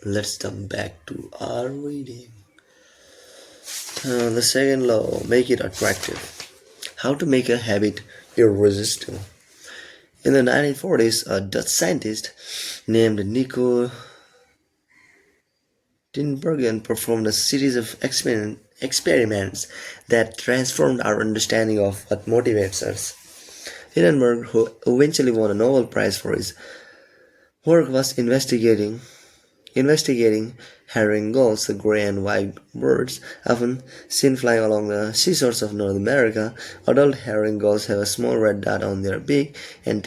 Let's jump back to our reading. The second law, make it attractive. How to make a habit irresistible. In the 1940s, a Dutch scientist named Nico Tinbergen performed a series of experiments that transformed our understanding of what motivates us. Hindenburg, who eventually won a Nobel Prize for his work, was investigating herring gulls, the gray and white birds often seen flying along the seashores of North America. Adult herring gulls have a small red dot on their beak, and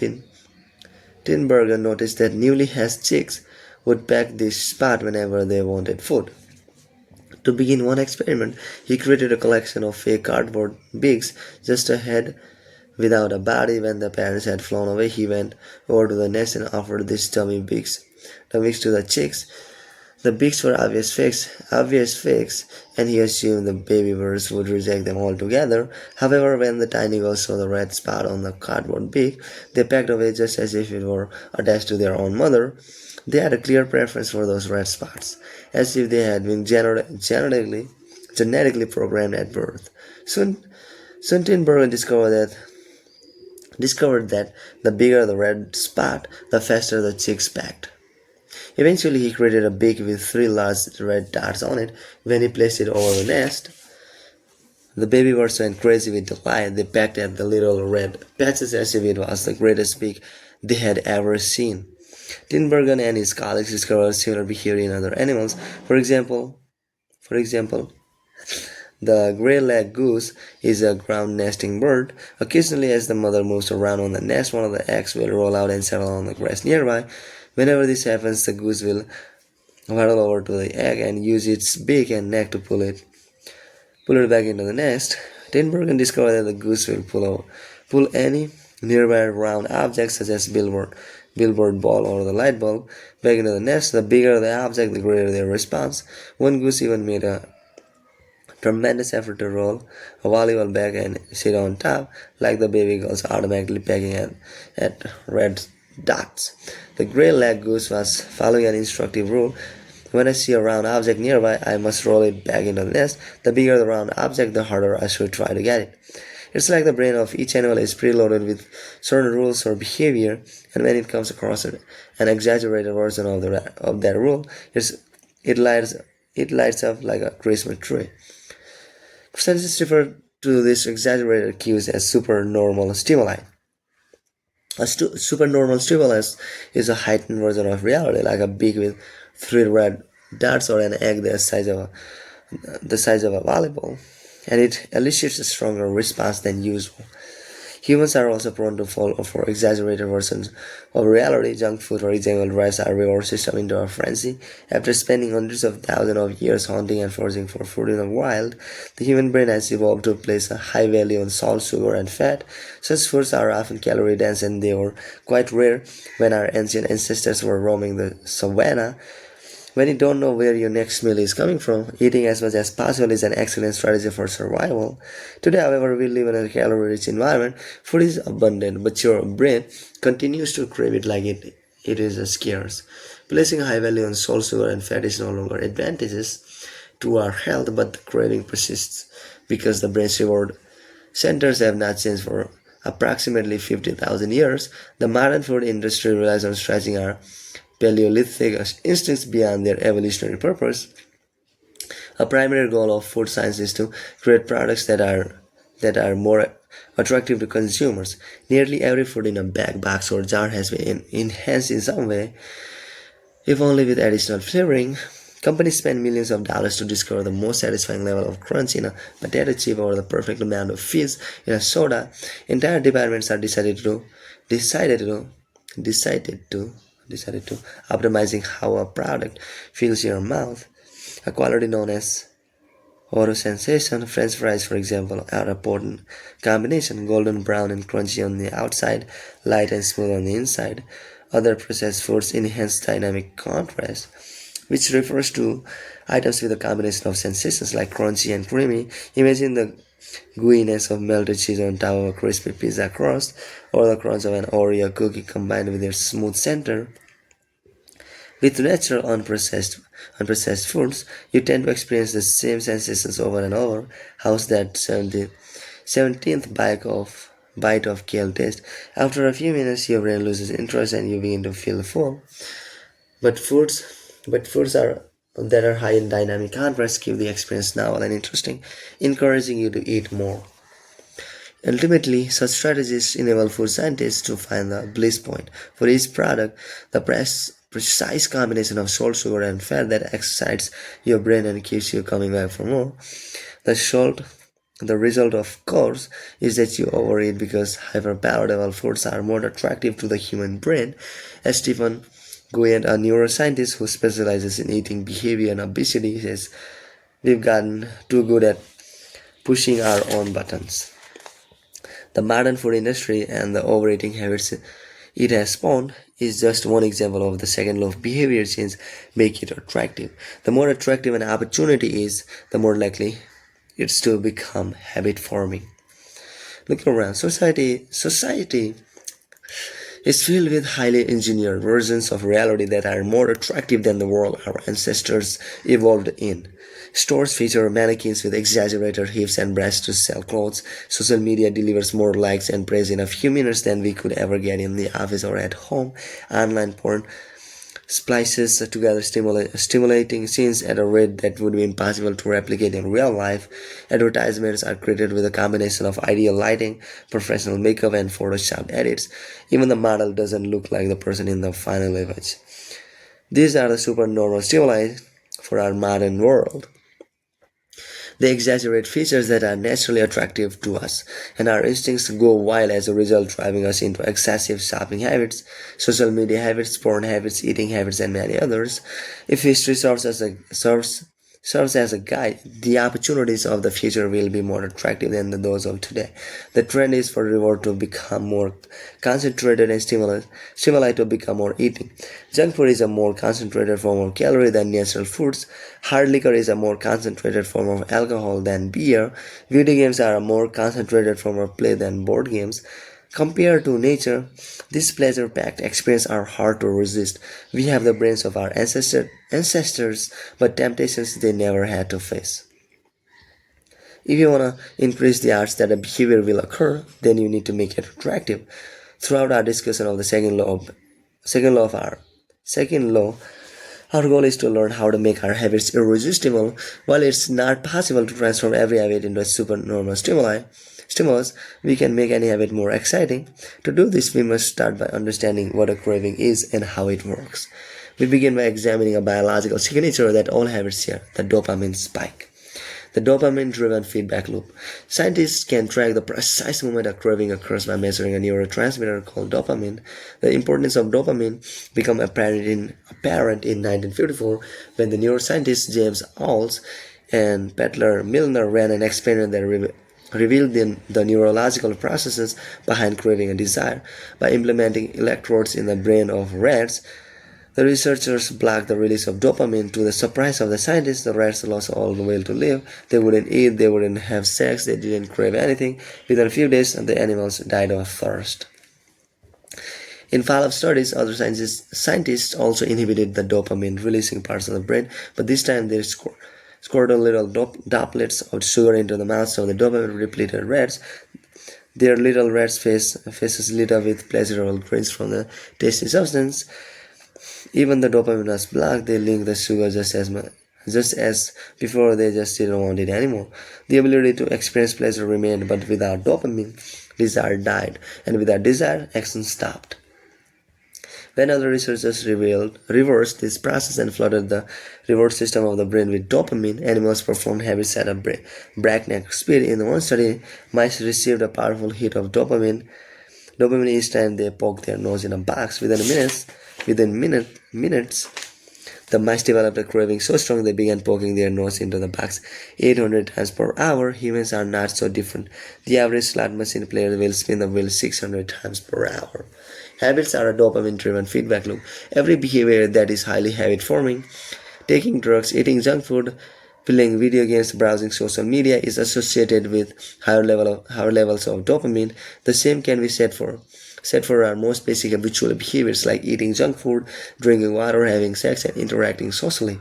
Tinbergen noticed that newly hatched chicks would peck this spot whenever they wanted food. To begin one experiment, he created a collection of fake cardboard beaks, just a head without a body. When the parents had flown away, he went over to the nest and offered these dummy beaks to the chicks. The beaks were obvious fakes, and he assumed the baby birds would reject them altogether. However, when the tiny girls saw the red spot on the cardboard beak, they pecked away just as if it were attached to their own mother. They had a clear preference for those red spots, as if they had been genetically programmed at birth. Soon, Tinbergen discovered that the bigger the red spot, the faster the chicks pecked. Eventually, he created a beak with three large red dots on it. When he placed it over the nest, the baby birds went crazy with delight. They pecked at the little red patches as if it was the greatest beak they had ever seen. Tinbergen and his colleagues discovered similar behavior in other animals. For example, the gray-legged goose is a ground nesting bird. Occasionally, as the mother moves around on the nest, one of the eggs will roll out and settle on the grass nearby. Whenever this happens, the goose will waddle over to the egg and use its beak and neck to pull it back into the nest. Tinbergen discovered that the goose will pull any nearby round object such as billboard ball or the light bulb back into the nest. The bigger the object, the greater their response. One goose even made a tremendous effort to roll a volleyball bag and sit on top, like the baby girls automatically pecking at red dots. The gray-legged goose was following an instructive rule. When I see a round object nearby, I must roll it back into the nest. The bigger the round object, the harder I should try to get it. It's like the brain of each animal is preloaded with certain rules or behavior, and when it comes across an exaggerated version of that rule, it lights up like a Christmas tree. Scientists refer to these exaggerated cues as supernormal stimuli. A supernormal stimulus is a heightened version of reality, like a beak with three red dots or an egg the size of a volleyball, and it elicits a stronger response than usual. Humans are also prone to fall for exaggerated versions of reality. Junk food, for example, drives our reward system into a frenzy. After spending hundreds of thousands of years hunting and foraging for food in the wild, the human brain has evolved to place a high value on salt, sugar, and fat. Such foods are often calorie dense, and they were quite rare when our ancient ancestors were roaming the savannah. When you don't know where your next meal is coming from, eating as much as possible is an excellent strategy for survival. Today, however, we live in a calorie-rich environment. Food is abundant, but your brain continues to crave it like it is scarce. Placing a high value on salt, sugar, and fat is no longer advantageous to our health, but the craving persists because the brain's reward centers have not changed for approximately 50,000 years. The modern food industry relies on stretching our Paleolithic instincts beyond their evolutionary purpose. A primary goal of food science is to create products that are more attractive to consumers. Nearly every food in a bag, box, or jar has been enhanced in some way, if only with additional flavoring. Companies spend millions of dollars to discover the most satisfying level of crunch in a potato chip or the perfect amount of fizz in a soda. Entire departments are decided to decided to decided to optimizing how a product fills your mouth. A quality known as auto sensation, French fries, for example, are a potent combination: golden brown and crunchy on the outside, light and smooth on the inside. Other processed foods enhance dynamic contrast, which refers to items with a combination of sensations like crunchy and creamy. Imagine the gooiness of melted cheese on top of a crispy pizza crust, or the crunch of an Oreo cookie combined with its smooth center. With natural unprocessed foods, you tend to experience the same sensations over and over. How's that 17th bite of kale taste? After a few minutes, your brain loses interest and you begin to feel full. But foods, but foods are that are high in dynamic contrast keep the experience novel and interesting, encouraging you to eat more. Ultimately, such strategies enable food scientists to find the bliss point for each product, the precise combination of salt, sugar, and fat that excites your brain and keeps you coming back for more. The salt, the result, of course, is that you overeat because hyperpalatable foods are more attractive to the human brain, as Stephen Guyen, a neuroscientist who specializes in eating behavior and obesity, says, we've gotten too good at pushing our own buttons. The modern food industry and the overeating habits it has spawned is just one example of the second law of behavior change make it attractive. The more attractive an opportunity is, the more likely it's to become habit forming. Look around. Society is filled with highly engineered versions of reality that are more attractive than the world our ancestors evolved in. Stores feature mannequins with exaggerated hips and breasts to sell clothes. Social media delivers more likes and praise in a few minutes than we could ever get in the office or at home. Online porn splices together stimulating scenes at a rate that would be impossible to replicate in real life. Advertisements are created with a combination of ideal lighting, professional makeup, and Photoshop edits. Even the model doesn't look like the person in the final image. These are the supernormal stimuli for our modern world. They exaggerate features that are naturally attractive to us, and our instincts go wild as a result, driving us into excessive shopping habits, social media habits, porn habits, eating habits, and many others. If history serves as a guide, the opportunities of the future will be more attractive than those of today. The trend is for reward to become more concentrated and stimuli to become more eating. Junk food is a more concentrated form of calorie than natural foods. Hard liquor is a more concentrated form of alcohol than beer. Video games are a more concentrated form of play than board games. Compared to nature, these pleasure-packed experiences are hard to resist. We have the brains of our ancestors, but temptations they never had to face. If you want to increase the odds that a behavior will occur, then you need to make it attractive. Throughout our discussion of the second law, our goal is to learn how to make our habits irresistible. While it's not possible to transform every habit into a supernormal stimulus, we can make any habit more exciting. To do this, we must start by understanding what a craving is and how it works. We begin by examining a biological signature that all habits share, the dopamine spike. The dopamine-driven feedback loop. Scientists can track the precise moment a craving occurs by measuring a neurotransmitter called dopamine. The importance of dopamine became apparent in 1954 when the neuroscientists James Alls and Pettler Milner ran an experiment that revealed the neurological processes behind craving and desire. By implementing electrodes in the brain of rats, the researchers blocked the release of dopamine. To the surprise of the scientists, the rats lost all the will to live. They wouldn't eat, they wouldn't have sex, they didn't crave anything. Within a few days, the animals died of thirst. In follow-up studies, other scientists also inhibited the dopamine-releasing parts of the brain, but this time they squirted little droplets of sugar into the mouths of the dopamine-depleted rats. Their little rats' faces lit up with pleasurable grins from the tasty substance. Even the dopamine was blocked, they linked the sugar just as before, they just didn't want it anymore. The ability to experience pleasure remained, but without dopamine, desire died, and without desire, action stopped. When other researchers reversed this process and flooded the reward system of the brain with dopamine, animals performed habits at a breakneck speed. In one study, mice received a powerful hit of dopamine each time they poked their nose in a box. Within minutes, the mice developed a craving so strong they began poking their nose into the box 800 times per hour. Humans are not so different. The average slot machine player will spin the wheel 600 times per hour. Habits are a dopamine-driven feedback loop. Every behavior that is highly habit-forming, taking drugs, eating junk food, playing video games, browsing social media, is associated with higher levels of dopamine. The same can be said for set for our most basic habitual behaviors like eating junk food, drinking water, having sex, and interacting socially.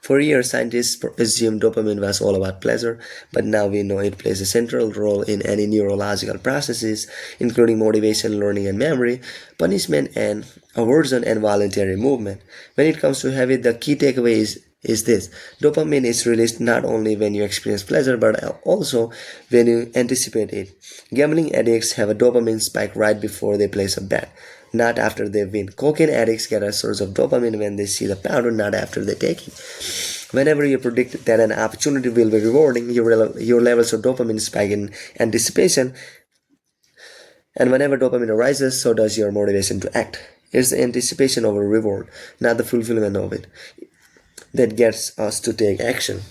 For years, scientists assumed dopamine was all about pleasure, but now we know it plays a central role in any neurological processes, including motivation, learning, and memory, punishment, and aversion, and voluntary movement. When it comes to habit, the key takeaway is this: dopamine is released not only when you experience pleasure but also when you anticipate it. Gambling addicts have a dopamine spike right before they place a bet, not after they win. Cocaine addicts get a source of dopamine when they see the powder, not after they take it. Whenever you predict that an opportunity will be rewarding, your levels of dopamine spike in anticipation, and whenever dopamine arises, so does your motivation to act. It's the anticipation of a reward, not the fulfillment of it, that gets us to take action.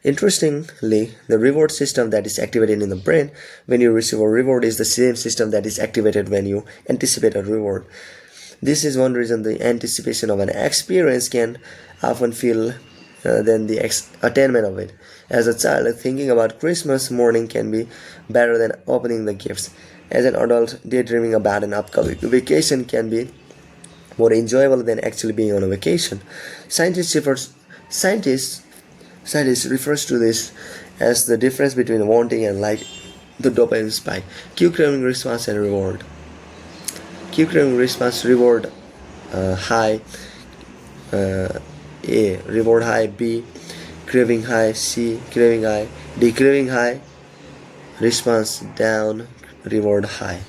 Interestingly, the reward system that is activated in the brain when you receive a reward is the same system that is activated when you anticipate a reward. This is one reason the anticipation of an experience can often feel than the attainment of it. As a child, thinking about Christmas morning can be better than opening the gifts. As an adult, daydreaming about an upcoming vacation can be more enjoyable than actually being on a vacation. Scientists Scientists refers to this as the difference between wanting and like the dopamine spike. Cue craving response and reward. Cue craving response reward high, A reward high, B craving high, C craving high, D craving high, response down, reward high.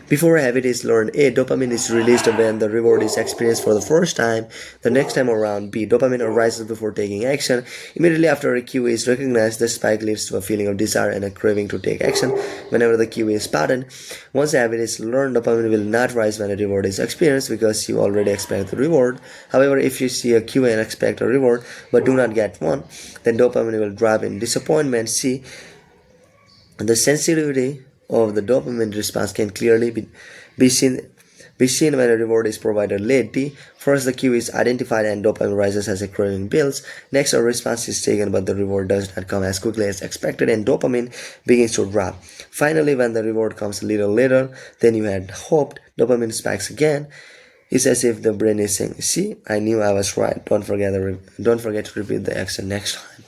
Before a habit is learned, A. Dopamine is released when the reward is experienced for the first time. The next time around, B. Dopamine arises before taking action. Immediately after a cue is recognized, the spike leads to a feeling of desire and a craving to take action whenever the cue is spotted. Once a habit is learned, dopamine will not rise when a reward is experienced because you already expect the reward. However, if you see a cue and expect a reward but do not get one, then dopamine will drop in disappointment. C. The sensitivity of the dopamine response can clearly be seen when a reward is provided late. D. First, the cue is identified and dopamine rises as a craving builds. Next, a response is taken but the reward does not come as quickly as expected and dopamine begins to drop. Finally, when the reward comes a little later than you had hoped, dopamine spikes again. It's as if the brain is saying, "See, I knew I was right. Don't forget to repeat the action next time."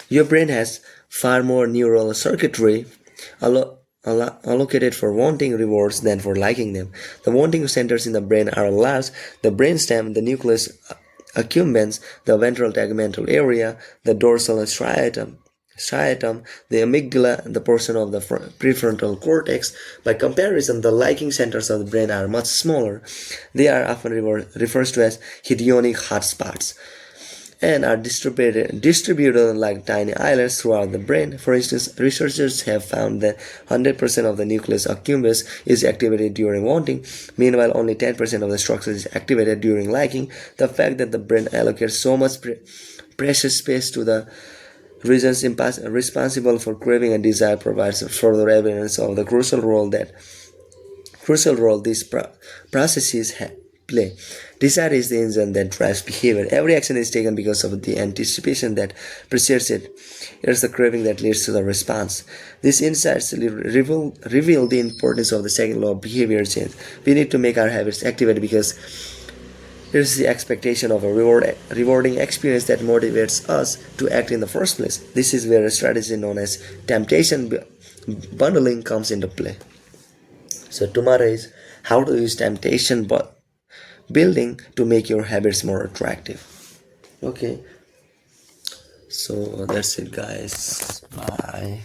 Your brain has far more neural circuitry allocated for wanting rewards than for liking them. The wanting centers in the brain are large: the brainstem, the nucleus accumbens, the ventral tegmental area, the dorsal striatum, the amygdala, the portion of the prefrontal cortex. By comparison, the liking centers of the brain are much smaller. They are often referred to as hedonic hotspots and are distributed like tiny islands throughout the brain. For instance, researchers have found that 100% of the nucleus accumbens is activated during wanting. Meanwhile, only 10% of the structure is activated during liking. The fact that the brain allocates so much precious space to the regions responsible for craving and desire provides further evidence of the crucial role these processes play. Desire is the engine that drives behavior. Every action is taken because of the anticipation that precedes it. It is the craving that leads to the response. These insights reveal the importance of the second law of behavior change. We need to make our habits activate because it is the expectation of a rewarding experience that motivates us to act in the first place. This is where a strategy known as temptation bundling comes into play. So tomorrow is how to use temptation building to make your habits more attractive. Okay, so that's it, guys. Bye.